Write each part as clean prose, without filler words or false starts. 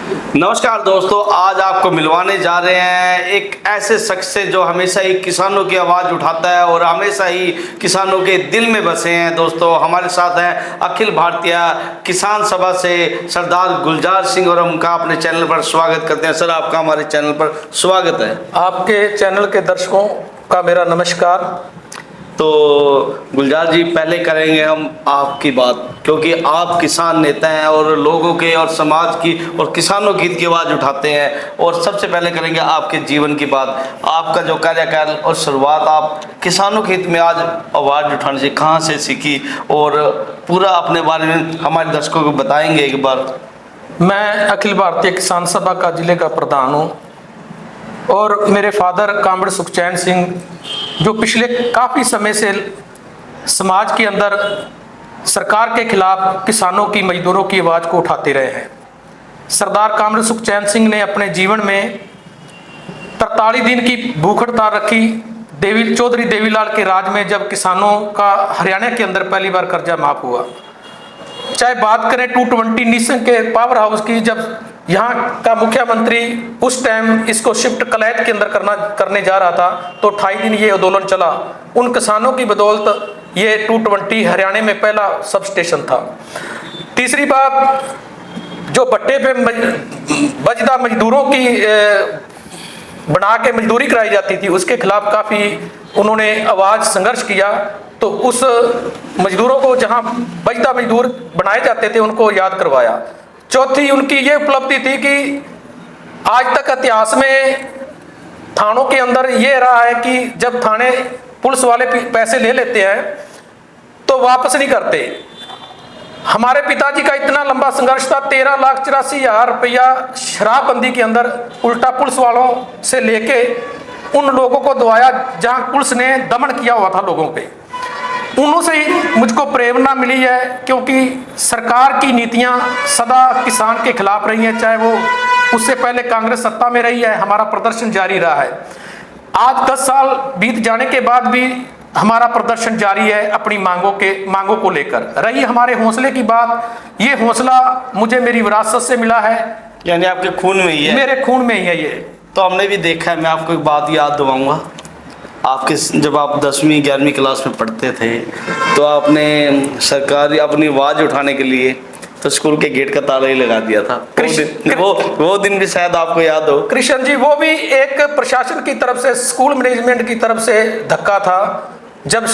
नमस्कार दोस्तों, आज आपको मिलवाने जा रहे हैं एक ऐसे शख्स से जो हमेशा ही किसानों की आवाज़ उठाता है और हमेशा ही किसानों के दिल में बसे हैं। दोस्तों, हमारे साथ हैं अखिल भारतीय किसान सभा से सरदार गुलजार सिंह और उनका अपने चैनल पर स्वागत करते हैं। सर, आपका हमारे चैनल पर स्वागत है। आपके चैनल के दर्शकों का मेरा नमस्कार। तो गुलजार जी, पहले करेंगे हम आपकी बात, क्योंकि आप किसान नेता हैं और लोगों के और समाज की और किसानों की हित की आवाज़ उठाते हैं। और सबसे पहले करेंगे आपके जीवन की बात, आपका जो कार्यकाल और शुरुआत आप किसानों के हित में आज आवाज़ उठाने से कहाँ से सीखी, और पूरा अपने बारे में हमारे दर्शकों को बताएंगे एक बार। मैं अखिल भारतीय किसान सभा का जिले का प्रधान हूँ और मेरे फादर कामरेड सुखचैन सिंह, जो पिछले काफ़ी समय से समाज के अंदर सरकार के खिलाफ किसानों की, मजदूरों की आवाज़ को उठाते रहे हैं। सरदार कामरेड सुखचैन सिंह ने अपने जीवन में 43 दिन की भूख हड़ताल रखी चौधरी देवीलाल के राज में, जब किसानों का हरियाणा के अंदर पहली बार कर्जा माफ हुआ। चाहे बात करें 220 निशंक के पावर हाउस की, जब यहाँ का मुख्यमंत्री उस टाइम इसको शिफ्ट कलैत के अंदर करने जा रहा था, तो 28 दिन ये आंदोलन चला। उन किसानों की बदौलत ये 220 हरियाणा में पहला सब स्टेशन था। तीसरी बात, जो भट्टे पे बजदा मजदूरों की बना के मजदूरी कराई जाती थी, उसके खिलाफ काफ़ी उन्होंने आवाज़ संघर्ष किया। तो उस मजदूरों को, जहाँ बजदा मजदूर बनाए जाते थे, उनको याद करवाया। चौथी उनकी ये उपलब्धि थी कि आज तक इतिहास में थानों के अंदर ये रहा है कि जब थाने पुलिस वाले पैसे ले लेते हैं तो वापस नहीं करते। हमारे पिताजी का इतना लंबा संघर्ष था, 13,84,000 रुपया शराबबंदी के अंदर उल्टा पुलिस वालों से लेके उन लोगों को दवाया जहां पुलिस ने दमन किया हुआ था लोगों पे। उन्हों से ही मुझको प्रेरणा मिली है, क्योंकि सरकार की नीतियां सदा किसान के खिलाफ रही हैं। चाहे वो उससे पहले कांग्रेस सत्ता में रही है, हमारा प्रदर्शन जारी रहा है। आज 10 साल बीत जाने के बाद भी हमारा प्रदर्शन जारी है अपनी मांगों को लेकर। रही हमारे हौसले की बात, ये हौसला मुझे मेरी विरासत से मिला है, यानी आपके खून में ही है? मेरे खून में ही है ये। तो हमने भी देखा है। मैं आपको एक बात याद दिलाऊंगा, आपके जब आप 10वीं 11वीं क्लास में पढ़ते थे तो आपने सरकारी अपनी आवाज़ उठाने के लिए तो स्कूल के गेट का ताला ही लगा दिया था। वो दिन भी शायद आपको याद हो। कृष्ण जी, वो भी एक प्रशासन की तरफ से, स्कूल मैनेजमेंट की तरफ से धक्का था। जब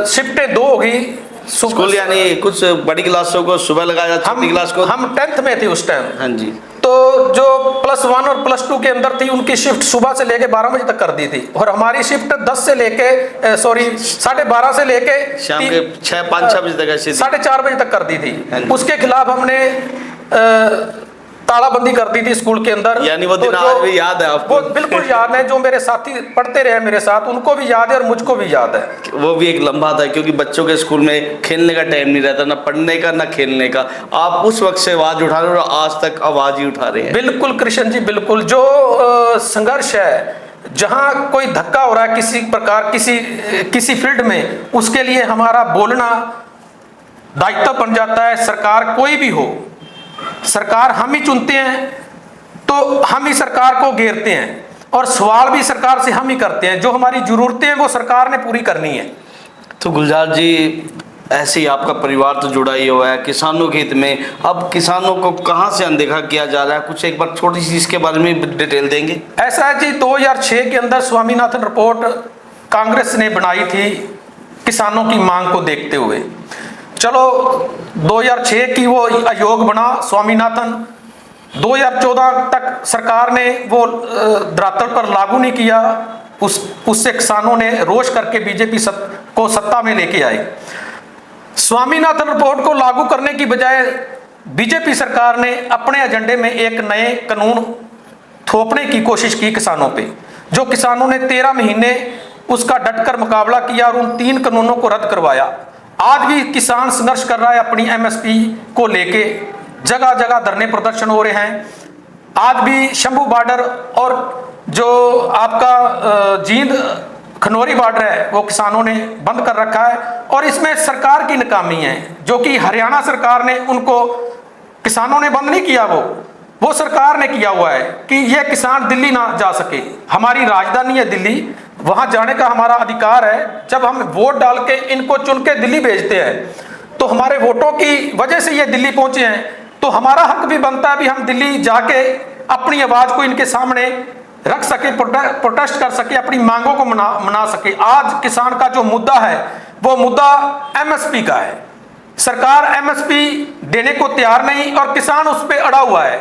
शिफ्टें 2 हो गई स्कूल, यानी कुछ बड़ी क्लासों को सुबह लगाया, छोटी क्लास को। हम 10th में थे उस टाइम। हाँ जी। तो जो +1 और +2 के अंदर थी, उनकी शिफ्ट सुबह से लेके 12 बजे तक कर दी थी, और हमारी शिफ्ट 10 से लेके 12:30 से लेके शाम के 5-6 बजे तक, 4:30 बजे तक कर दी थी। उसके खिलाफ हमने तालाबंदी कर दी थी स्कूल के अंदर। यानी वो दिन आज भी याद है आपको? वो बिल्कुल याद है। जो मेरे साथी पढ़ते रहे मेरे साथ, उनको भी याद है और मुझको भी याद है। वो भी एक लम्हा था, क्योंकि बच्चों के स्कूल में खेलने का टाइम नहीं रहता, ना पढ़ने का ना खेलने का। आप उस वक्त से आवाज़ उठा रहे हो और आज तक आवाज़ ही उठा रहे हैं। बिल्कुल कृष्ण जी, बिल्कुल। जो संघर्ष है, जहाँ कोई धक्का हो रहा है किसी प्रकार, किसी फील्ड में, उसके लिए हमारा बोलना दायित्व बन जाता है। सरकार कोई भी हो, सरकार हम ही चुनते हैं, तो हम ही सरकार को घेरते हैं, और सवाल भी सरकार से हम ही करते हैं। जो हमारी जरूरतें हैं वो सरकार ने पूरी करनी है। तो गुलजार जी, ऐसे ही आपका परिवार तो जुड़ा ही हुआ है किसानों के हित में। अब किसानों को कहाँ से अनदेखा किया जा रहा है, कुछ एक बार छोटी सी इसके बारे में डिटेल देंगे? ऐसा है जी, 2006 के अंदर स्वामीनाथन रिपोर्ट कांग्रेस ने बनाई थी किसानों की मांग को देखते हुए। चलो, 2006 की वो आयोग बना स्वामीनाथन, 2014 तक सरकार ने वो धरातल पर लागू नहीं किया। उससे किसानों ने रोष करके बीजेपी को सत्ता में लेके आए। स्वामीनाथन रिपोर्ट को लागू करने की बजाय बीजेपी सरकार ने अपने एजेंडे में एक नए कानून थोपने की कोशिश की किसानों पे, जो किसानों ने 13 महीने उसका डटकर मुकाबला किया और उन 3 कानूनों को रद्द करवाया। आज भी किसान संघर्ष कर रहा है अपनी MSP को लेके, जगह जगह धरने प्रदर्शन हो रहे हैं। आज भी शंभू बॉर्डर और जो आपका जींद खनौरी बॉर्डर है, वो किसानों ने बंद कर रखा है, और इसमें सरकार की नाकामी है, जो कि हरियाणा सरकार ने उनको, किसानों ने बंद नहीं किया, वो सरकार ने किया हुआ है कि ये किसान दिल्ली ना जा सके। हमारी राजधानी है दिल्ली, वहां जाने का हमारा अधिकार है। जब हम वोट डाल के इनको चुन के दिल्ली भेजते हैं तो हमारे वोटों की वजह से ये दिल्ली पहुंचे हैं, तो हमारा हक भी बनता है भी हम दिल्ली जाके अपनी आवाज को इनके सामने रख सके, प्रोटेस्ट कर सके, अपनी मांगों को मना सके। आज किसान का जो मुद्दा है वो मुद्दा एमएसपी का है। सरकार एमएसपी देने को तैयार नहीं और किसान उस पर अड़ा हुआ है।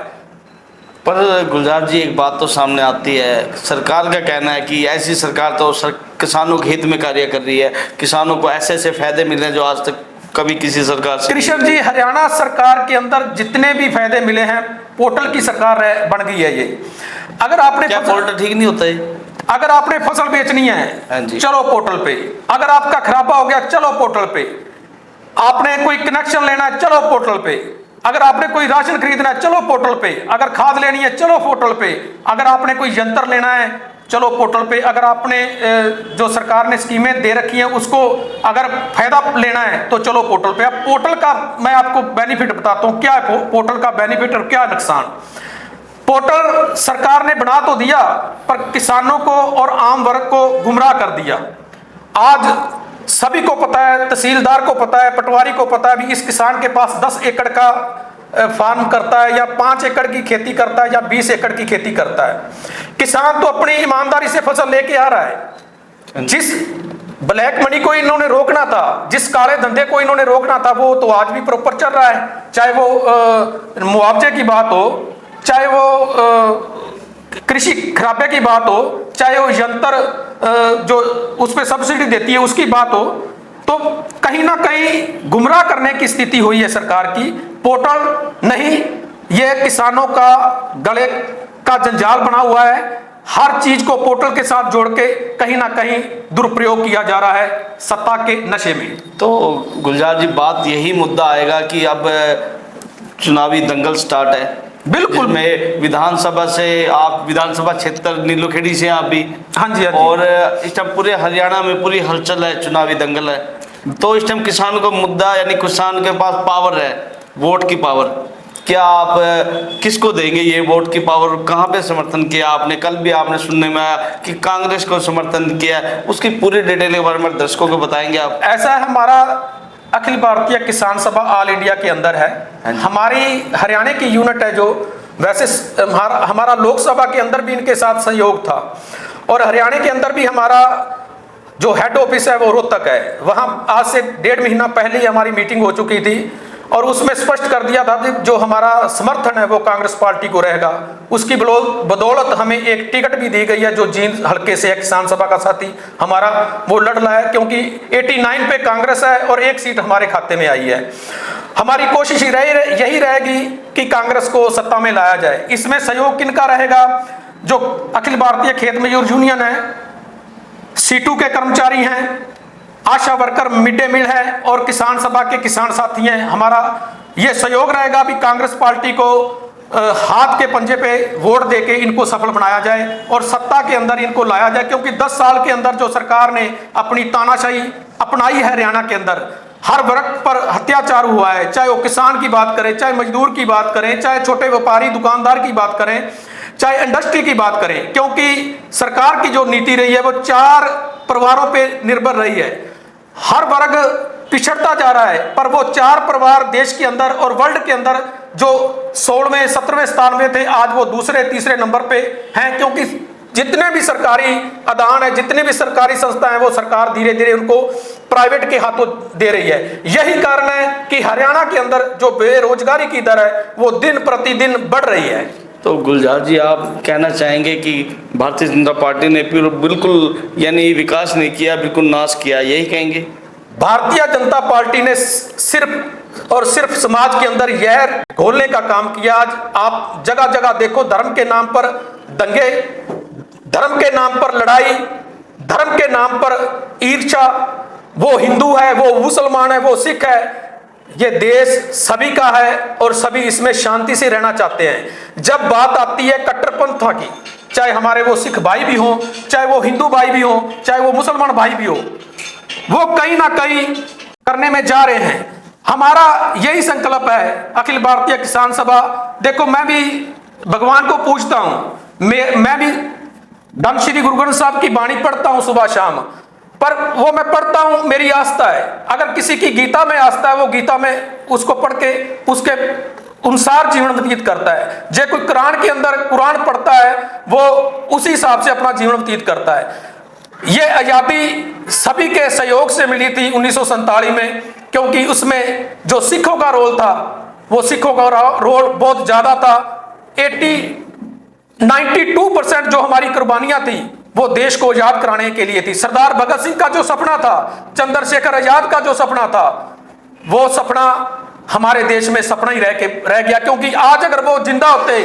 पर गुलजार जी, एक बात तो सामने आती है, सरकार का कहना है कि ऐसी सरकार तो किसानों के हित में कार्य कर रही है, किसानों को ऐसे ऐसे फायदे मिले जो आज तक कभी किसी सरकार से। कृष्ण जी, हरियाणा सरकार के अंदर जितने भी फायदे मिले हैं, पोर्टल की सरकार बन गई है ये। अगर आपने क्या पोर्टल ठीक नहीं होता है? अगर आपने फसल बेचनी है जी। चलो पोर्टल पे, अगर आपका खराबा हो गया चलो पोर्टल पे, आपने कोई कनेक्शन लेना है चलो पोर्टल पे, अगर आपने कोई राशन खरीदना है चलो पोर्टल पे, अगर खाद लेनी है चलो पोर्टल पे, अगर आपने कोई यंत्र लेना है चलो पोर्टल पे, अगर आपने जो सरकार ने स्कीमें दे रखी हैं उसको अगर फायदा लेना है तो चलो पोर्टल पे। अब पोर्टल का मैं आपको बेनिफिट बताता हूं, क्या है पोर्टल का बेनिफिट और क्या नुकसान। पोर्टल सरकार ने बना तो दिया पर किसानों को और आम वर्ग को गुमराह कर दिया। आज सभी को पता है, तहसीलदार को पता है, पटवारी को पता है भी इस किसान के पास 10 एकड़ का फार्म करता है या 5 एकड़ की खेती करता है या 20 एकड़ की खेती करता है। किसान तो अपनी ईमानदारी से फसल लेके आ रहा है। जिस ब्लैक मनी को इन्होंने रोकना था, जिस काले धंधे को इन्होंने रोकना था, वो तो आज भी प्रॉपर चल रहा है। चाहे वो मुआवजे की बात हो, चाहे वो कृषि खराबे की बात हो, चाहे वो यंत्र जो उस पर सब्सिडी देती है उसकी बात हो, तो कहीं ना कहीं गुमराह करने की स्थिति हुई है सरकार की। पोर्टल नहीं, ये किसानों का गले का जंजाल बना हुआ है। हर चीज को पोर्टल के साथ जोड़ के कहीं ना कहीं दुरुपयोग किया जा रहा है सत्ता के नशे में। तो गुलजार जी, बात यही मुद्दा आएगा कि अब चुनावी दंगल स्टार्ट है। बिल्कुल, में विधानसभा से, आप विधानसभा क्षेत्र नीलोखेड़ी से आप भी। हाँ जी, हाँ जी। और इस टाइम पूरे हरियाणा में पूरी हलचल है, चुनावी दंगल है। तो इस टाइम किसान का मुद्दा, यानी किसान के पास पावर है, वोट की पावर। क्या आप किसको देंगे ये वोट की पावर? कहाँ पे समर्थन किया आपने? कल भी आपने सुनने में आया कि कांग्रेस को समर्थन किया, उसकी पूरी डिटेल के बारे में दर्शकों को बताएंगे आप? ऐसा है, हमारा अखिल भारतीय किसान सभा ऑल इंडिया के अंदर है। हमारी हरियाणा की यूनिट है जो वैसे हमारा लोकसभा के अंदर भी इनके साथ सहयोग था और हरियाणा के अंदर भी हमारा जो हेड ऑफिस है वो रोहतक है। वहाँ आज से 1.5 महीना पहले ही हमारी मीटिंग हो चुकी थी और उसमें स्पष्ट कर दिया था कि जो हमारा समर्थन है वो कांग्रेस पार्टी को रहेगा। उसकी बदौलत हमें एक टिकट भी दी गई है जो जींद हल्के से किसान सभा का साथी हमारा वो लड़ रहा है, क्योंकि 89 पे कांग्रेस है और 1 सीट हमारे खाते में आई है। हमारी कोशिश यही रहेगी कि कांग्रेस को सत्ता में लाया जाए। इसमें सहयोग किनका रहेगा? जो अखिल भारतीय खेत मजदूर यूनियन है, C2 के कर्मचारी हैं, आशा वर्कर, मिड डे मील है और किसान सभा के किसान साथी हैं। हमारा ये सहयोग रहेगा भी कांग्रेस पार्टी को हाथ के पंजे पे वोट देके इनको सफल बनाया जाए और सत्ता के अंदर इनको लाया जाए, क्योंकि 10 साल के अंदर जो सरकार ने अपनी तानाशाही अपनाई है हरियाणा के अंदर, हर वर्ग पर अत्याचार हुआ है। चाहे वो किसान की बात करें, चाहे मजदूर की बात करें, चाहे छोटे व्यापारी दुकानदार की बात करें, चाहे इंडस्ट्री की बात करें, क्योंकि सरकार की जो नीति रही है वो 4 परिवारों पे निर्भर रही है। हर वर्ग पिछड़ता जा रहा है, पर वो 4 परिवार देश के अंदर और वर्ल्ड के अंदर जो 16वें 17वें स्थान में थे, आज वो दूसरे तीसरे नंबर पे हैं, क्योंकि जितने भी सरकारी अदान है, जितने भी सरकारी संस्थाएं हैं, वो सरकार धीरे धीरे उनको प्राइवेट के हाथों दे रही है। यही कारण है कि हरियाणा के अंदर जो बेरोजगारी की दर है वो दिन प्रतिदिन बढ़ रही है। तो गुलजार जी, आप कहना चाहेंगे कि भारतीय जनता पार्टी ने बिल्कुल यानी विकास नहीं किया, बिल्कुल नाश किया, यही कहेंगे? भारतीय जनता पार्टी ने सिर्फ और सिर्फ समाज के अंदर यह घोलने का काम किया। आज आप जगह जगह देखो, धर्म के नाम पर दंगे, धर्म के नाम पर लड़ाई, धर्म के नाम पर ईर्ष्या। वो हिंदू है, वो मुसलमान है, वो सिख है, ये देश सभी का है और सभी इसमें शांति से रहना चाहते हैं। जब बात आती है कट्टरपंथ की, चाहे हमारे वो सिख भाई भी हों, चाहे वो हिंदू भाई भी हों, चाहे वो मुसलमान भाई भी हो, वो कहीं ना कहीं करने में जा रहे हैं। हमारा यही संकल्प है अखिल भारतीय किसान सभा। देखो, मैं भी भगवान को पूजता हूं, मैं भी धम्म श्री गुरु ग्रंथ साहब की वाणी पढ़ता हूं सुबह शाम, पर वो मैं पढ़ता हूं, मेरी आस्था है। अगर किसी की गीता में आस्था है, वो गीता में उसको पढ़ के उसके अनुसार जीवन व्यतीत करता है। जो कोई कुरान के अंदर कुरान पढ़ता है, वो उसी हिसाब से अपना जीवन व्यतीत करता है। ये आज़ादी सभी के सहयोग से मिली थी 1947 में, क्योंकि उसमें जो सिखों का रोल था, वो सिखों का रोल बहुत ज्यादा था। 92% जो हमारी कुर्बानियां थी वो देश को आजाद कराने के लिए थी। सरदार भगत सिंह का जो सपना था, चंद्रशेखर आजाद का जो सपना था, वो सपना हमारे देश में सपना ही रह गया। क्योंकि आज अगर वो जिंदा होते,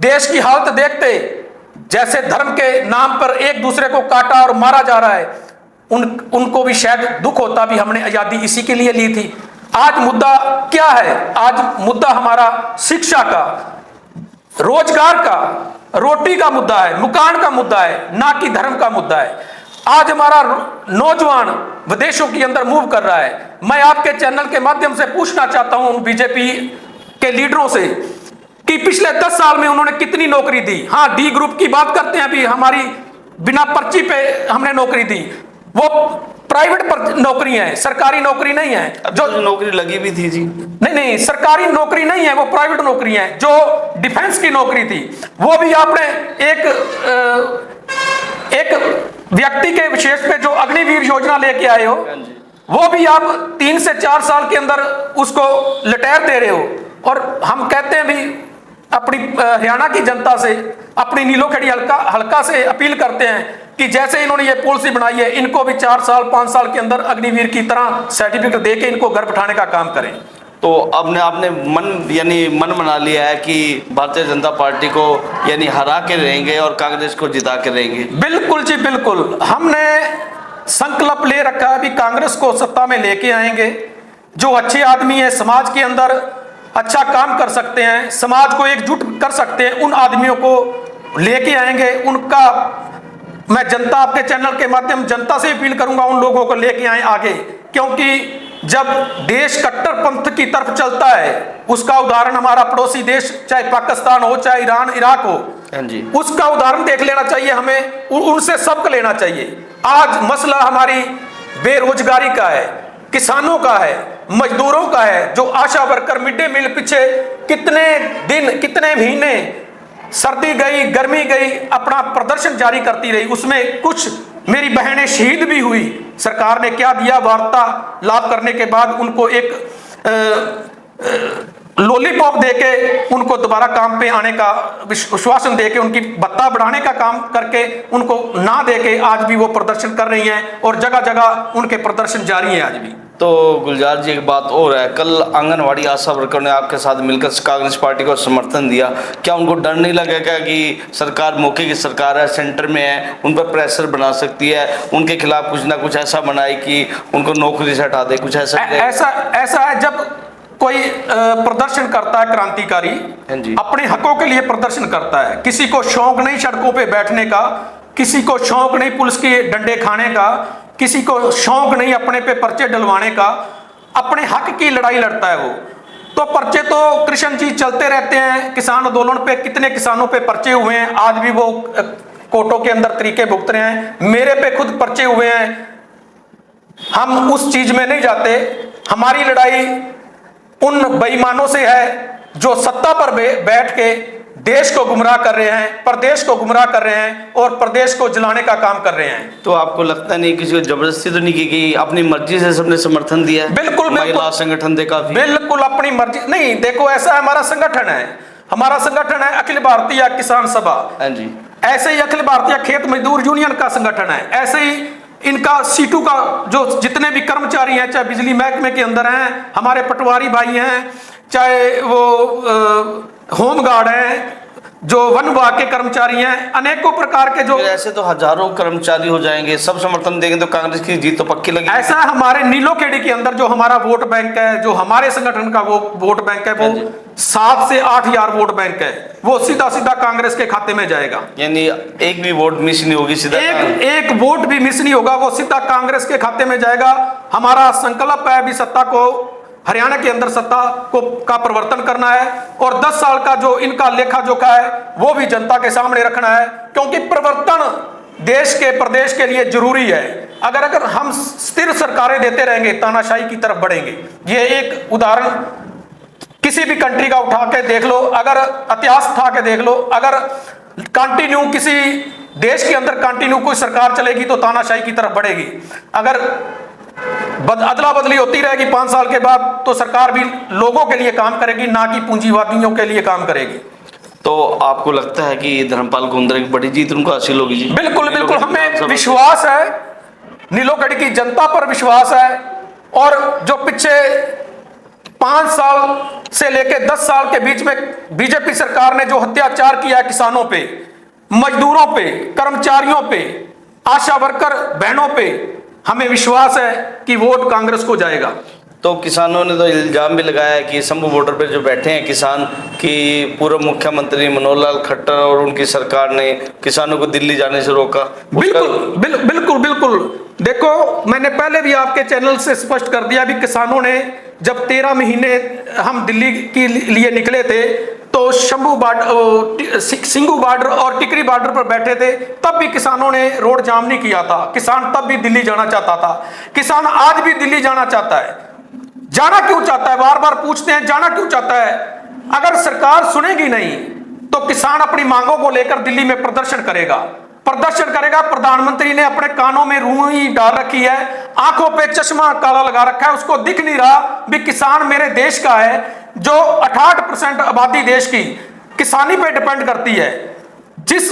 देश की हालत देखते, जैसे धर्म के नाम पर एक दूसरे को काटा और मारा जा रहा है, उनको भी शायद दुख होता भी हमने आजादी इसी के लिए ली थी। आज मुद्दा क्या है? आज मुद्दा हमारा शिक्षा का, रोजगार का, रोटी का मुद्दा है, मकान का मुद्दा है, ना कि धर्म का मुद्दा है। आज हमारा नौजवान विदेशों के अंदर मूव कर रहा है। मैं आपके चैनल के माध्यम से पूछना चाहता हूं बीजेपी के लीडरों से कि पिछले 10 साल में उन्होंने कितनी नौकरी दी। हाँ, डी ग्रुप की बात करते हैं, अभी हमारी बिना पर्ची पे हमने नौकरी दी, वो प्राइवेट नौकरी है, सरकारी नौकरी नहीं है। जो नौकरी लगी भी थी जी, नहीं, सरकारी नौकरी नहीं है, वो प्राइवेट नौकरी है। जो डिफेंस की नौकरी थी, वो भी आपने एक व्यक्ति के विशेष पे जो अग्निवीर योजना लेके आए हो, वो भी आप 3 से 4 साल के अंदर उसको लटेर दे रहे हो। और हम कहते हैं भी अपनी हरियाणा की जनता से, अपनी नीलोखेड़ी हल्का से अपील करते हैं कि जैसे इन्होंने ये पॉलिसी बनाई है, इनको भी 4 साल 5 साल के अंदर अग्निवीर की तरह सर्टिफिकेट देके इनको घर बिठाने का काम करें। तो आपने मन बना लिया है कि भारतीय जनता पार्टी को हरा के रहेंगे और कांग्रेस को जिता के रहेंगे? बिल्कुल जी, बिल्कुल। हमने संकल्प ले रखा है भी कांग्रेस को सत्ता में लेके आएंगे। जो अच्छे आदमी है, समाज के अंदर अच्छा काम कर सकते हैं, समाज को एकजुट कर सकते हैं, उन आदमियों को लेके आएंगे। उनका मैं जनता, आपके चैनल के माध्यम जनता से अपील करूंगा, उन लोगों को लेके आए आगे। क्योंकि जब देश कट्टरपंथ की तरफ चलता है, उसका उदाहरण हमारा पड़ोसी देश, चाहे पाकिस्तान हो, चाहे ईरान, इराक हो, उसका उदाहरण देख लेना चाहिए हमें, उनसे सबक लेना चाहिए। आज मसला हमारी बेरोजगारी का है, किसानों का है, मजदूरों का है। जो आशा वर्कर मिड डे मील पीछे कितने दिन, कितने महीने, सर्दी गई, गर्मी गई, अपना प्रदर्शन जारी करती रही। उसमें कुछ मेरी बहनें शहीद भी हुई। सरकार ने क्या दिया? वार्तालाप करने के बाद उनको एक लॉलीपॉप देके उनको दोबारा काम पे आने का विश्वासन देके, उनकी भत्ता बढ़ाने का काम करके, उनको ना देके आज भी वो प्रदर्शन कर रही हैं और जगह जगह उनके प्रदर्शन जारी है आज भी। तो गुलजार जी, एक बात और है, कल आंगनवाड़ी आशा वर्कर ने आपके साथ मिलकर कांग्रेस पार्टी को समर्थन दिया। क्या उनको डर नहीं लगेगा कि सरकार मौके की सरकार है, सेंटर में है, उन पर प्रेशर बना सकती है, उनके खिलाफ कुछ ना कुछ ऐसा बनाए कि उनको नौकरी से हटा दे? कुछ ऐसा है। जब कोई प्रदर्शन करता है क्रांतिकारी, अपने हकों के लिए प्रदर्शन करता है, किसी को शौक नहीं सड़कों पे बैठने का, किसी को शौक नहीं पुलिस के डंडे खाने का, किसी को शौक नहीं अपने पे पर्चे डलवाने का, अपने हक की लड़ाई लड़ता है वो। तो पर्चे तो कृष्ण जी चलते रहते हैं। किसान आंदोलन पे कितने किसानों पे पर्चे हुए हैं, आज भी वो कोर्टों के अंदर तरीके भुगत रहे हैं। मेरे पे खुद पर्चे हुए हैं। हम उस चीज में नहीं जाते। हमारी लड़ाई उन बेईमानों से है जो सत्ता पर बैठ के देश को गुमराह कर रहे हैं, प्रदेश को गुमराह कर रहे हैं और प्रदेश को जलाने का काम कर रहे हैं। तो आपको लगता नहीं किसी को जबरदस्ती तो नहीं की गई? अपनी मर्जी से सबने समर्थन दिया है? बिल्कुल, महिला संगठन देखा, बिल्कुल अपनी मर्जी नहीं। देखो, ऐसा हमारा संगठन है, हमारा संगठन है अखिल भारतीय किसान सभा। हाँ जी। ऐसे ही अखिल भारतीय खेत मजदूर यूनियन का संगठन है। ऐसे ही इनका सीटू का जो जितने भी कर्मचारी हैं, चाहे बिजली महकमे के अंदर हैं, हमारे पटवारी भाई हैं, चाहे वो होमगार्ड हैं, जो वन विभाग के कर्मचारी हैं, अनेकों प्रकार के जो, ऐसे तो हजारों कर्मचारी हो जाएंगे, सब समर्थन देंगे तो कांग्रेस की जीत तो पक्की लगेगी। ऐसा हमारे नीलोखेड़ी के अंदर जो हमारा वोट बैंक है, जो हमारे संगठन का वो वोट बैंक है, वो 7 से 8 हजार वोट बैंक है, वो सीधा सीधा कांग्रेस के खाते में जाएगा। यानी एक भी वोट मिस नहीं होगी, सीधा एक वोट भी मिस नहीं होगा, वो सीधा कांग्रेस के खाते में जाएगा। हमारा संकल्प है भी सत्ता को हरियाणा के अंदर सत्ता को का परिवर्तन करना है और 10 साल का जो इनका लेखा जोखा है वो भी जनता के सामने रखना है, क्योंकि परिवर्तन देश के प्रदेश के लिए जरूरी है। अगर हम स्थिर सरकारें देते रहेंगे तानाशाही की तरफ बढ़ेंगे। ये एक उदाहरण किसी भी कंट्री का उठा के देख लो, अगर इतिहास उठा के देख लो, अगर कंटिन्यू किसी देश के अंदर कंटिन्यू कोई सरकार चलेगी तो तानाशाही की तरफ बढ़ेगी। अगर अदला बदली होती रहेगी 5 साल के बाद तो सरकार भी लोगों के लिए काम करेगी, ना कि पूंजीवादियों के लिए काम करेगी। तो आपको लगता है कि धर्मपाल कुंद्रा की बड़ी जीत उनको हासिल होगी जी? बिल्कुल बिल्कुल, हमें विश्वास है, नीलोगढ़ की जनता पर विश्वास है। और जो पिछले 5 साल से लेकर 10 साल के बीच में बीजेपी सरकार ने जो अत्याचार किया है किसानों पे, मजदूरों पे, कर्मचारियों पे, आशा वर्कर बहनों पे, हमें विश्वास है कि वोट कांग्रेस को जाएगा। तो किसानों ने तो इल्जाम भी लगाया है कि शंभू बॉर्डर पर जो बैठे हैं किसान, कि पूर्व मुख्यमंत्री मनोहर लाल खट्टर और उनकी सरकार ने किसानों को दिल्ली जाने से रोका। बिल्कुल बिल्कुल। देखो, मैंने पहले भी आपके चैनल से स्पष्ट कर दिया, भी किसानों ने जब 13 महीने हम दिल्ली के लिए निकले थे तो शंभू बॉर्डर, सिंघू बॉर्डर और टिकरी बॉर्डर पर बैठे थे, तब भी किसानों ने रोड जाम नहीं किया था। किसान तब भी दिल्ली जाना चाहता था, किसान आज भी दिल्ली जाना चाहता है। जाना क्यों चाहता है? बार बार पूछते हैं जाना क्यों चाहता है। अगर सरकार सुनेगी नहीं तो किसान अपनी मांगों को लेकर दिल्ली में प्रदर्शन करेगा। प्रधानमंत्री ने अपने कानों में रुई डाल रखी है, आंखों पे चश्मा काला लगा रखा है, उसको दिख नहीं रहा भी किसान मेरे देश का है। जो 68% आबादी देश की किसानी पे डिपेंड करती है। जिस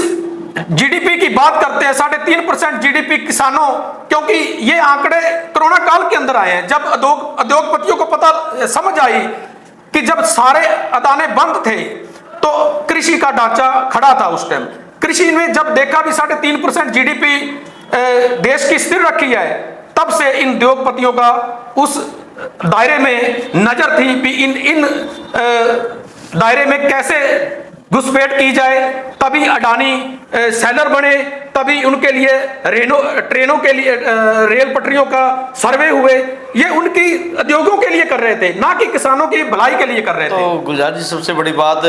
जीडीपी की बात करते हैं 3.5% जीडीपी किसानों, क्योंकि ये आंकड़े कोरोना काल के अंदर आए हैं, जब उद्योगपतियों को पता समझ आई कि जब सारे अदाने बंद थे तो कृषि का ढांचा खड़ा था। उस टाइम कृषि में जब देखा भी 3.5% जीडीपी देश की स्थिर रखी है, तब से इन उद्योगपतियों का उस दायरे में नजर थी कि इन दायरे में कैसे घुसपैठ की जाए। तभी अडानी सेलर बने, तभी उनके लिए ट्रेनों के लिए रेल पटरियों का सर्वे हुए। ये उनकी उद्योगों के लिए कर रहे थे, ना कि किसानों की भलाई के लिए कर रहे थे। तो गुलजार जी, सबसे बड़ी बात,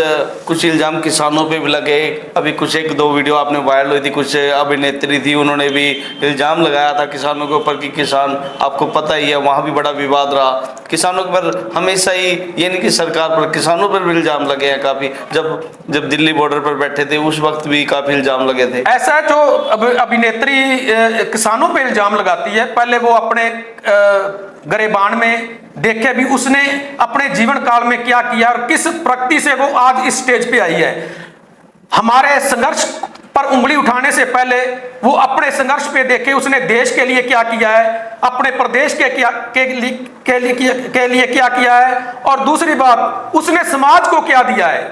कुछ इल्जाम किसानों पे भी लगे। अभी कुछ 1-2 वीडियो आपने वायरल हुई थी, कुछ अभिनेत्री थी, उन्होंने भी इल्जाम लगाया था किसानों के ऊपर कि किसान, आपको पता ही है वहाँ भी बड़ा विवाद रहा। किसानों पर हमेशा ही, ये नहीं कि सरकार पर, किसानों पर भी इल्जाम लगे हैं काफ़ी। जब दिल्ली बॉर्डर पर बैठे थे उस वक्त भी काफ़ी इल्जाम लगे थे। ऐसा जो अभिनेत्री किसानों पे इल्जाम लगाती है, पहले वो अपने गरेबान में देखे भी उसने अपने जीवन काल में क्या किया और किस प्रगति से वो आज इस स्टेज पे आई है। हमारे संघर्ष पर उंगली उठाने से पहले वो अपने संघर्ष पे देखे उसने देश के लिए क्या किया है, अपने प्रदेश के लिए क्या किया है, और दूसरी बात उसने समाज को क्या दिया है,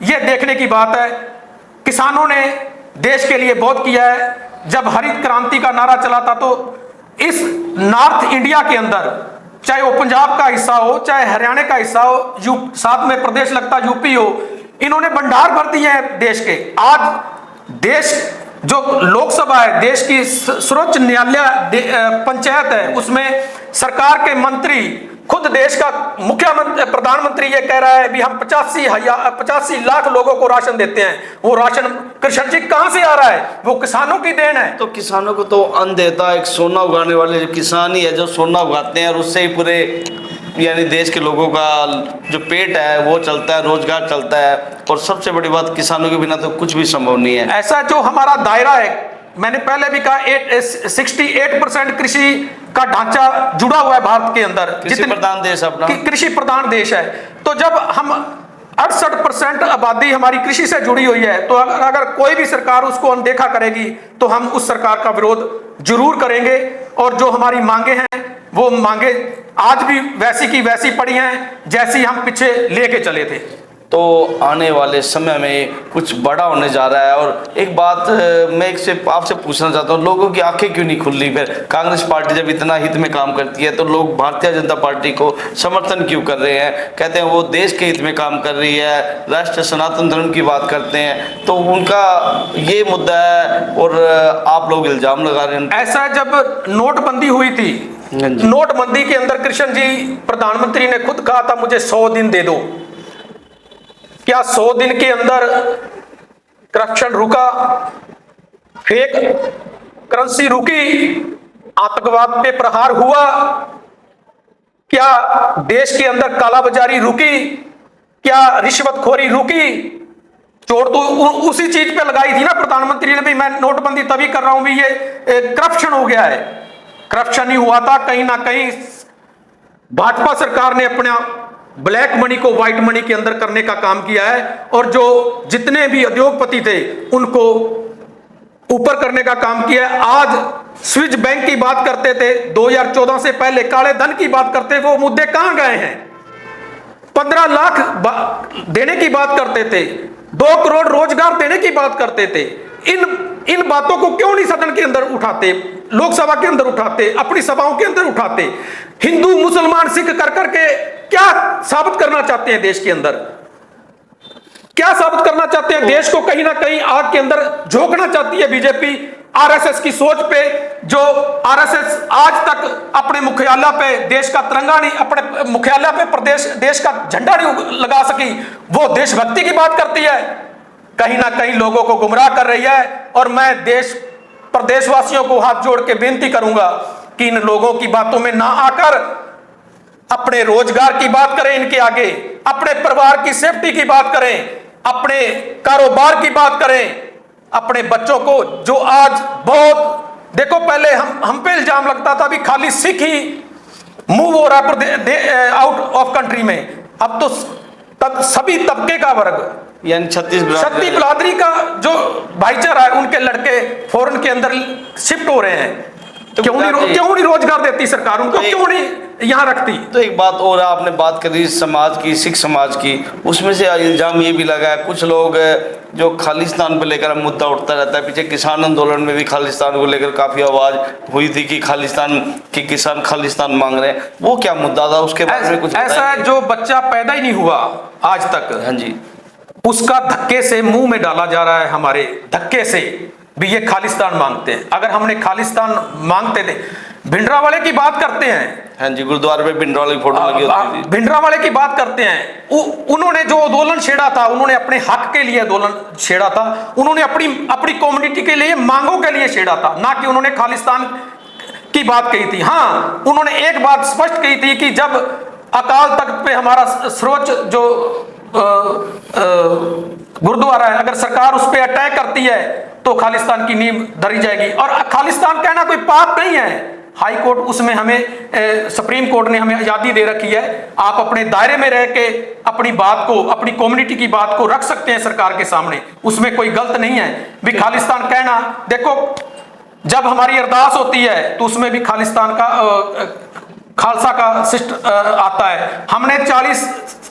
ये देखने की बात है। किसानों ने देश के लिए बहुत किया है। जब हरित क्रांति का नारा चला था तो इस नॉर्थ इंडिया के अंदर, चाहे वो पंजाब का हिस्सा हो, चाहे हरियाणा का हिस्सा हो, साथ में प्रदेश लगता यूपी हो, इन्होंने भंडार भर दिए हैं देश के। आज देश जो लोकसभा है, देश की सर्वोच्च न्यायालय पंचायत है, उसमें सरकार के मंत्री, खुद देश का मुख्यमंत्री, प्रधानमंत्री ये कह रहा है भी हम 85 लाख लोगों को राशन देते हैं। वो राशन कृष्ण जी कहां से आ रहा है? वो किसानों की देन है। तो किसानों को तो अन्न देता एक सोना उगाने वाले जो किसान ही है, जो सोना उगाते हैं और उससे ही पूरे यानी देश के लोगों का जो पेट है वो चलता है, रोजगार चलता है। और सबसे बड़ी बात, किसानों के बिना तो कुछ भी संभव नहीं है। ऐसा जो हमारा दायरा है, मैंने पहले भी कहा 68% कृषि का ढांचा जुड़ा हुआ है भारत के अंदर। कृषि प्रधान देश अपना, कृषि प्रधान देश है। तो जब हम 68% आबादी हमारी कृषि से जुड़ी हुई है, तो अगर कोई भी सरकार उसको अनदेखा करेगी तो हम उस सरकार का विरोध जरूर करेंगे। और जो हमारी मांगे हैं वो मांगे आज भी वैसी की वैसी पड़ी हैं जैसी हम पीछे लेके चले थे। तो आने वाले समय में कुछ बड़ा होने जा रहा है। और एक बात मैं आपसे पूछना चाहता हूँ, लोगों की आंखें क्यों नहीं खुल रही? फिर कांग्रेस पार्टी जब इतना हित में काम करती है तो लोग भारतीय जनता पार्टी को समर्थन क्यों कर रहे हैं? कहते हैं वो देश के हित में काम कर रही है, राष्ट्र सनातन धर्म की बात करते हैं, तो उनका ये मुद्दा है और आप लोग इल्ज़ाम लगा रहे हैं। ऐसा जब नोटबंदी हुई थी हाँ जी। नोटबंदी के अंदर कृष्ण जी प्रधानमंत्री ने खुद कहा था मुझे 100 दिन दे दो। क्या 100 दिन के अंदर करप्शन रुका, फेक करेंसी रुकी, आतंकवाद पे प्रहार हुआ? क्या देश के अंदर कालाबाजारी रुकी? क्या रिश्वतखोरी रुकी? चोट तो उसी चीज पे लगाई थी ना प्रधानमंत्री ने भी, मैं नोटबंदी तभी कर रहा हूं भी ये करप्शन हो गया है। करप्शन ही हुआ था, कहीं ना कहीं भाजपा सरकार ने अपना ब्लैक मनी को व्हाइट मनी के अंदर करने का काम किया है, और जो जितने भी उद्योगपति थे उनको ऊपर करने का काम किया है। आज स्विस बैंक की बात करते थे, 2014 से पहले काले धन की बात करते, वो मुद्दे कहां गए हैं? 15 लाख देने की बात करते थे, 2 करोड़ रोजगार देने की बात करते थे। इन बातों को क्यों नहीं सदन के अंदर उठाते, लोकसभा के अंदर उठाते, अपनी सभाओं के अंदर उठाते? हिंदू मुसलमान सिख कर करके क्या साबित करना चाहते हैं देश के अंदर? क्या साबित करना चाहते हैं? देश को कहीं ना कहीं आग के अंदर झोंकना चाहती है बीजेपी आरएसएस की सोच पे। जो आरएसएस आज तक अपने मुख्यालय पे देश का तिरंगा नहीं, अपने मुख्यालय पे प्रदेश देश का झंडा नहीं लगा सकी, वो देशभक्ति की बात करती है, कहीं ना कहीं लोगों को गुमराह कर रही है। और मैं प्रदेशवासियों को हाथ जोड़ के बेनती करूंगा कि इन लोगों की बातों में ना आकर अपने रोजगार की बात करें, इनके आगे अपने परिवार की सेफ्टी की बात करें, अपने कारोबार की बात करें, अपने बच्चों को जो आज बहुत देखो, पहले हम पे इल्जाम लगता था भी खाली सिख ही मूव हो रहा है आउट ऑफ कंट्री में, अब तो तब सभी तबके का वर्ग यानी 36 बिरादरी का जो भाईचारा है उनके लड़के फॉरेन के अंदर शिफ्ट हो रहे हैं। तो क्यों नहीं रोजगार देती सरकार उनको, क्यों नहीं यहाँ रखती? तो एक बात और आपने बात करी समाज की, सिख समाज की, उसमें से इल्जाम ये भी लगा है कुछ लोग जो खालिस्तान को लेकर मुद्दा उठता रहता है। पीछे किसान आंदोलन में भी खालिस्तान को लेकर काफी आवाज हुई थी कि खालिस्तान की किसान खालिस्तान मांग रहे हैं, वो क्या मुद्दा था? उसके बारे में कुछ ऐसा है, जो बच्चा पैदा ही नहीं हुआ आज तक, हाँ जी, उसका धक्के से मुंह में डाला जा रहा है, हमारे धक्के से भी ये खालिस्तान मांगते हैं। अगर हमने खालिस्तान मांगते थे, भिंडरावाले की बात करते हैं, हाँ जी, गुरुद्वारे पे भिंडरावाले की फोटो लगी होती थी, भिंडरावाले की बात करते हैं। उन्होंने जो आंदोलन छेड़ा था, उन्होंने अपने हक के लिए आंदोलन छेड़ा था, उन्होंने अपनी कम्युनिटी के लिए, मांगों के लिए छेड़ा था, ना कि उन्होंने खालिस्तान की बात कही थी। हाँ, उन्होंने एक बात स्पष्ट कही थी कि जब अकाल तख्त पे हमारा सर्वोच्च जो गुरुद्वारा है, अगर सरकार उस पर अटैक करती है तो खालिस्तान की नींव धरी जाएगी। और खालिस्तान कहना कोई पाप नहीं है, हाई कोर्ट उसमें हमें सुप्रीम कोर्ट ने हमें आजादी दे रखी है, आप अपने दायरे में रह के अपनी बात को, अपनी कम्युनिटी की बात को रख सकते हैं सरकार के सामने, उसमें कोई गलत नहीं है। भी खालिस्तान कहना, देखो जब हमारी अरदास होती है तो उसमें भी खालिस्तान का खालसा का शिष्ट आता है। हमने 40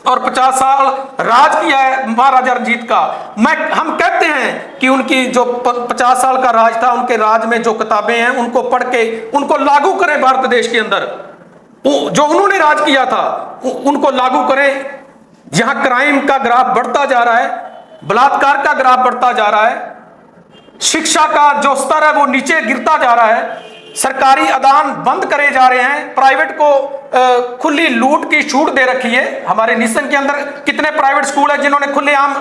और 50 साल राज किया है महाराजा रणजीत का। हम कहते हैं कि उनकी जो 50 साल का राज था, उनके राज में जो किताबें हैं उनको पढ़ के उनको लागू करें भारत देश के अंदर, जो उन्होंने राज किया था उनको लागू करें। जहां क्राइम का ग्राफ बढ़ता जा रहा है, बलात्कार का ग्राफ बढ़ता जा रहा है, शिक्षा का जो स्तर है वो नीचे गिरता जा रहा है, सरकारी अदान बंद करे जा रहे हैं, प्राइवेट को खुली लूट की छूट दे रखी है। हमारे नेशन के अंदर कितने प्राइवेट स्कूल है जिन्होंने खुलेआम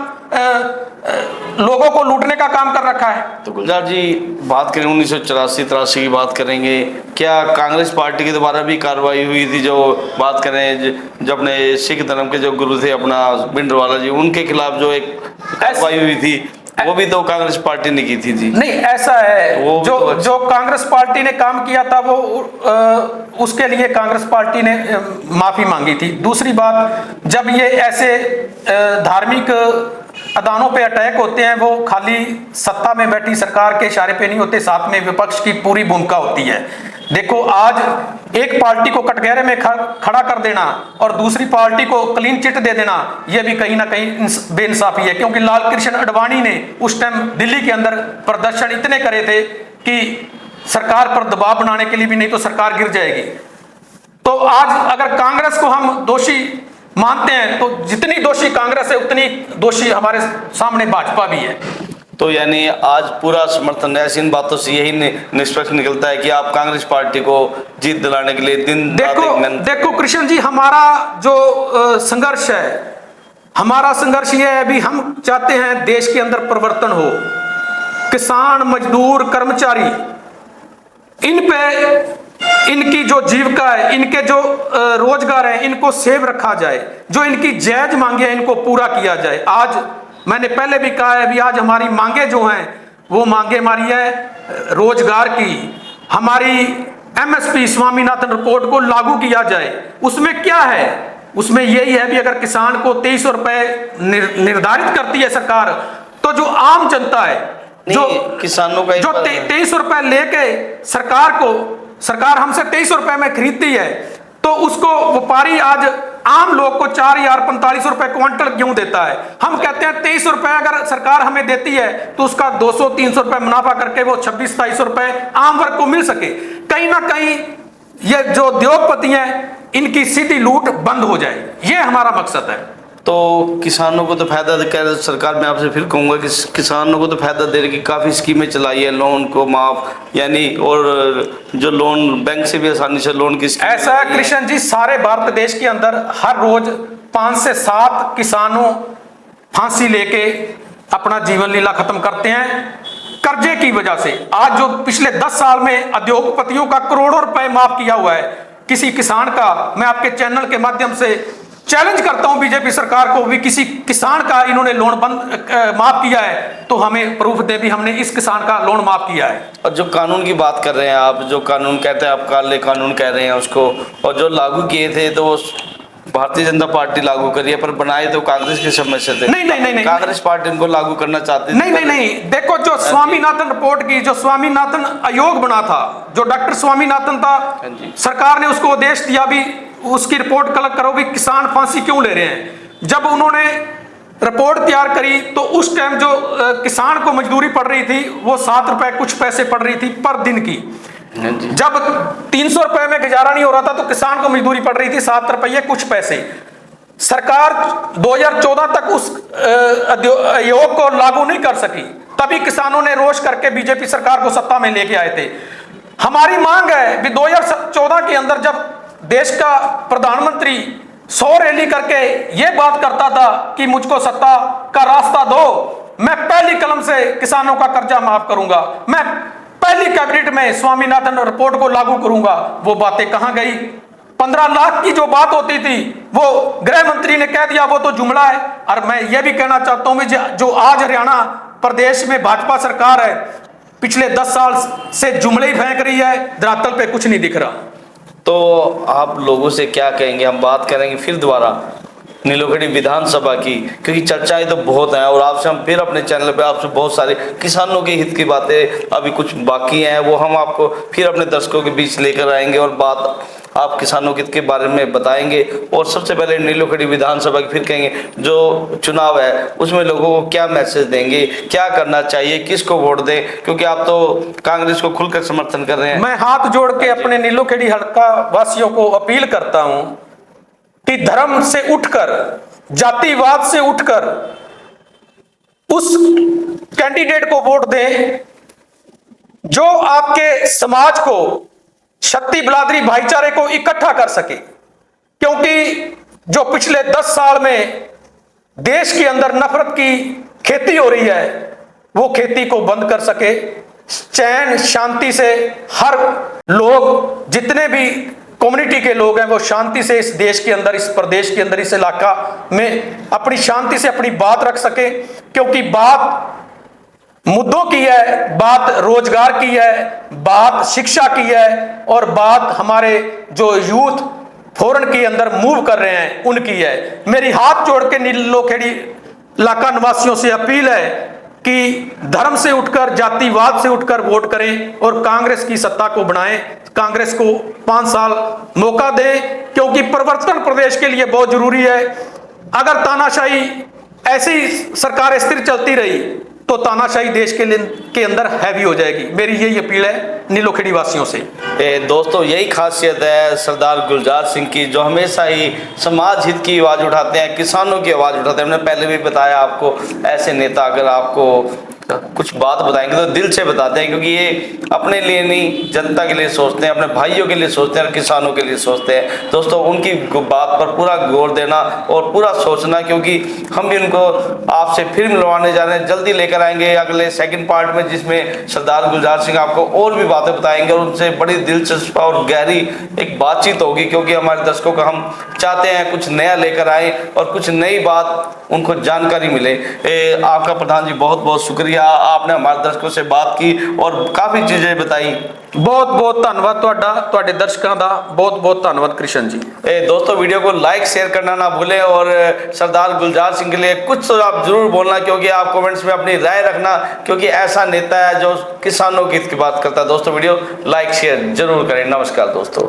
लोगों को लूटने का काम कर रखा है। तो गुलजार जी बात करें 1984-83 की बात करेंगे, क्या कांग्रेस पार्टी के द्वारा भी कार्रवाई हुई थी? जो बात करें जब अपने सिख धर्म के जो गुरु थे अपना भिंडरावाला जी, उनके खिलाफ जो एक कार्रवाई हुई थी वो भी तो कांग्रेस पार्टी ने की थी जी। नहीं, ऐसा है, जो कांग्रेस पार्टी ने काम किया था वो उसके लिए कांग्रेस पार्टी ने माफी मांगी थी। दूसरी बात, जब ये ऐसे धार्मिक अदानों पे अटैक होते हैं, वो खाली सत्ता में बैठी सरकार के इशारे पे नहीं होते, साथ में विपक्ष की पूरी भूमिका होती है। देखो, आज एक पार्टी को कटघरे में खड़ा कर देना और दूसरी पार्टी को क्लीन चिट दे देना, यह भी कहीं ना कहीं बेइंसाफी है। क्योंकि लाल कृष्ण आडवाणी ने उस टाइम दिल्ली के अंदर प्रदर्शन इतने करे थे कि सरकार पर दबाव बनाने के लिए भी, नहीं तो सरकार गिर जाएगी। तो आज अगर कांग्रेस को हम दोषी मानते हैं तो जितनी दोषी कांग्रेस है उतनी दोषी हमारे सामने भाजपा भी है। तो यानी आज पूरा समर्थन है, ऐसी इन बातों से यही निष्पक्ष निकलता है कि आप कांग्रेस पार्टी को जीत दिलाने के लिए दिन रात एक मेहनत। देखो कृष्ण जी, हमारा जो संघर्ष है, हमारा संघर्ष ये है, अभी हम चाहते हैं देश के अंदर परिवर्तन हो। किसान, मजदूर, कर्मचारी, इन पे इनकी जो जीविका है, इनके जो रोजगार है, इनको सेव रखा जाए। जो इनकी जायज मांगे हैं इनको पूरा किया जाए। आज मैंने पहले भी कहा है, अभी आज हमारी मांगे जो हैं वो मांगे हमारी है रोजगार की। हमारी एमएसपी स्वामीनाथन रिपोर्ट को लागू किया जाए। उसमें क्या है? उसमें यही है भी अगर किसान को 2300 रुपए निर्धारित करती है सरकार, तो जो आम जनता है, जो किसानों का जो 2300 रुपए लेके सरकार हमसे 2300 रुपए में खरीदती है, तो उसको व्यापारी आज आम लोग को 4045 रुपए क्विंटल क्यों देता है? हम कहते हैं 2300 रुपए अगर सरकार हमें देती है तो उसका 200-300 रुपए मुनाफा करके वो 26-27 रुपए आम वर्ग को मिल सके। कहीं ना कहीं ये जो उद्योगपति हैं इनकी सीधी लूट बंद हो जाए, ये हमारा मकसद है। तो किसानों को तो फायदा कर सरकार, मैं आपसे फिर कहूँगा कि किसानों को तो फायदा दे रही, काफ़ी स्कीमें चलाई है, लोन को माफ यानी, और जो लोन बैंक से भी आसानी से लोन की ऐसा है कृष्ण जी, सारे भारत देश के अंदर हर रोज 5 से 7 किसानों फांसी लेके अपना जीवन लीला खत्म करते हैं कर्जे की वजह से। आज जो पिछले 10 साल में उद्योगपतियों का करोड़ों रुपए माफ किया हुआ है, किसी किसान का, मैं आपके चैनल के माध्यम से चैलेंज करता हूं बीजेपी सरकार को भी, किसी किसान का इन्होंने लोन माफ किया है तो हमें प्रूफ दे भी हमने इस किसान का लोन माफ किया है। और जो कानून की बात कर रहे हैं आप, जो कानून कहते हैं आप काले कानून कह रहे हैं उसको, और जो लागू किए थे तो वो भारतीय जनता पार्टी लागू करी है, पर बनाए तो कांग्रेस के समय से थे। नहीं, कांग्रेस पार्टी इनको लागू करना चाहती थी। नहीं, देखो जो स्वामीनाथन रिपोर्ट की, जो स्वामीनाथन आयोग बना था, जो डॉक्टर स्वामीनाथन था, सरकार ने उसको आदेश दिया भी उसकी रिपोर्ट कलेक्ट करो भी किसान फांसी क्यों ले रहे हैं। जब उन्होंने रिपोर्ट तैयार करी तो उस टाइम जो किसान को मजदूरी पड़ रही थी वो 7 रुपए कुछ पैसे पड़ रही थी पर दिन की। जब 300 रुपए में गुजारा नहीं हो रहा था तो किसान को मजदूरी पड़ रही थी 7 रुपये कुछ पैसे। सरकार 2014 तक उस आयोग को लागू नहीं कर सकी, तभी किसानों ने रोष करके बीजेपी सरकार को सत्ता में लेके आए थे। हमारी मांग है कि 2014 के अंदर जब देश का प्रधानमंत्री 100 रैली करके ये बात करता था कि मुझको सत्ता का रास्ता दो, मैं पहली कलम से किसानों का कर्जा माफ करूंगा, मैं पहली कैबिनेट में स्वामीनाथन रिपोर्ट को लागू करूंगा, वो बातें कहां गई? 15 लाख की जो बात होती थी वो गृह मंत्री ने कह दिया वो तो जुमला है। और मैं ये भी कहना चाहता हूं जो आज हरियाणा प्रदेश में भाजपा सरकार है, पिछले 10 साल से जुमले ही फेंक रही है, धरातल पे कुछ नहीं दिख रहा। तो आप लोगों से क्या कहेंगे? हम बात करेंगे फिर दोबारा नीलोखेड़ी विधानसभा की, क्योंकि चर्चाएं तो बहुत हैं और आपसे हम फिर अपने चैनल पे आपसे बहुत सारे किसानों के हित की बातें अभी कुछ बाकी हैं, वो हम आपको फिर अपने दर्शकों के बीच लेकर आएंगे और बात आप किसानों के हित के बारे में बताएंगे। और सबसे पहले नीलोखेड़ी विधानसभा की फिर कहेंगे जो चुनाव है उसमें लोगों को क्या मैसेज देंगे, क्या करना चाहिए, किसको वोट दें, क्योंकि आप तो कांग्रेस को खुलकर समर्थन कर रहे हैं। मैं हाथ जोड़ के अपने नीलोखेड़ी हल्का वासियों को अपील करता हूं कि धर्म से उठकर, जातिवाद से उठकर उस कैंडिडेट को वोट दें जो आपके समाज को, शक्ति बिरादरी भाईचारे को इकट्ठा कर सके। क्योंकि जो पिछले 10 साल में देश के अंदर नफरत की खेती हो रही है वो खेती को बंद कर सके, चैन शांति से हर लोग, जितने भी कम्युनिटी के लोग हैं वो शांति से इस देश के अंदर, इस प्रदेश के अंदर, इस इलाका में अपनी शांति से अपनी बात रख सके। क्योंकि बात मुद्दों की है, बात रोजगार की है, बात शिक्षा की है और बात हमारे जो यूथ फॉरेन के अंदर मूव कर रहे हैं उनकी है। मेरी हाथ जोड़ के नीलोखेड़ी इलाका निवासियों से अपील है कि धर्म से उठकर, जातिवाद से उठकर वोट करें और कांग्रेस की सत्ता को बनाएं, कांग्रेस को 5 साल मौका दें, क्योंकि परिवर्तन प्रदेश के लिए बहुत जरूरी है। अगर तानाशाही ऐसी सरकार स्थिर चलती रही तो तानाशाही देश के अंदर हैवी हो जाएगी। मेरी यही अपील है नीलोखेड़ी वासियों से। दोस्तों यही खासियत है सरदार गुलजार सिंह की, जो हमेशा ही समाज हित की आवाज़ उठाते हैं, किसानों की आवाज़ उठाते हैं। हमने पहले भी बताया आपको, ऐसे नेता अगर आपको कुछ बात बताएंगे तो दिल से बताते हैं, क्योंकि ये अपने लिए नहीं जनता के लिए सोचते हैं, अपने भाइयों के लिए सोचते हैं और किसानों के लिए सोचते हैं। दोस्तों उनकी बात पर पूरा गौर देना और पूरा सोचना, क्योंकि हम भी उनको आपसे फिर मिलवाने जा रहे हैं। जल्दी लेकर आएंगे अगले सेकंड पार्ट में, जिसमें सरदार गुलजार सिंह आपको और भी बातें बताएंगे और उनसे बड़ी दिलचस्प और गहरी एक बातचीत होगी, क्योंकि हमारे दर्शकों को हम चाहते हैं कुछ नया लेकर आए और कुछ नई बात उनको जानकारी मिले। आपका प्रधान जी बहुत बहुत शुक्रिया, आपने हमारे दर्शकों से बात की और काफ़ी चीज़ें बताई। बहुत बहुत धन्यवाद ਤੁਹਾਡੇ ਦਰਸ਼ਕਾਂ ਦਾ, बहुत बहुत धन्यवाद कृष्ण जी। दोस्तों वीडियो को लाइक शेयर करना ना भूलें और सरदार गुलजार सिंह के लिए कुछ तो आप जरूर बोलना, क्योंकि आप कमेंट्स में अपनी राय रखना, क्योंकि ऐसा नेता है जो किसानों की बात करता है। दोस्तों वीडियो लाइक शेयर जरूर करें। नमस्कार दोस्तों।